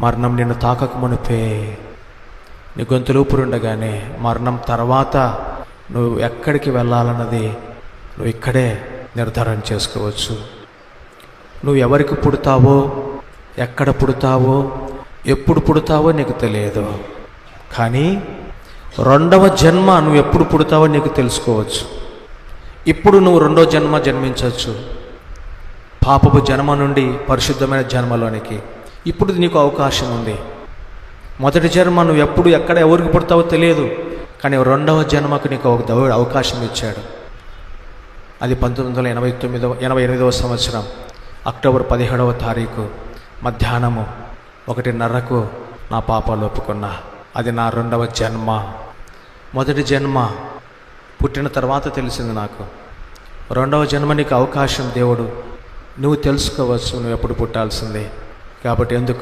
మరణం నిన్ను తాకక మునిపే, నీ గొంతులూపురుండగానే మరణం తర్వాత నువ్వు ఎక్కడికి వెళ్ళాలన్నది నువ్వు ఇక్కడే నిర్ధారణ చేసుకోవచ్చు. నువ్వు ఎవరికి పుడతావో, ఎక్కడ పుడతావో, ఎప్పుడు పుడతావో నీకు తెలియదు. కానీ రెండవ జన్మ నువ్వు ఎప్పుడు పుడతావో నీకు తెలుసుకోవచ్చు. ఇప్పుడు నువ్వు రెండో జన్మ జన్మించవచ్చు. పాపపు జన్మ నుండి పరిశుద్ధమైన జన్మలోనికి ఇప్పుడు నీకు అవకాశం ఉంది. మొదటి జన్మ నువ్వు ఎప్పుడు ఎక్కడ ఎవరికి పుడతావో తెలియదు, కానీ రెండవ జన్మకు నీకు ఒక అవకాశం ఇచ్చాడు. అది 1988వ సంవత్సరం అక్టోబర్ 17వ తారీఖు మధ్యాహ్నము 1:30కు నా పాపాలు ఒప్పుకున్నా. అది నా రెండవ జన్మ. మొదటి జన్మ పుట్టిన తర్వాత తెలిసింది నాకు. రెండవ జన్మ నీకు అవకాశం దేవుడు, నువ్వు తెలుసుకోవచ్చు నువ్వు ఎప్పుడు పుట్టాల్సిందే. కాబట్టి ఎందుకు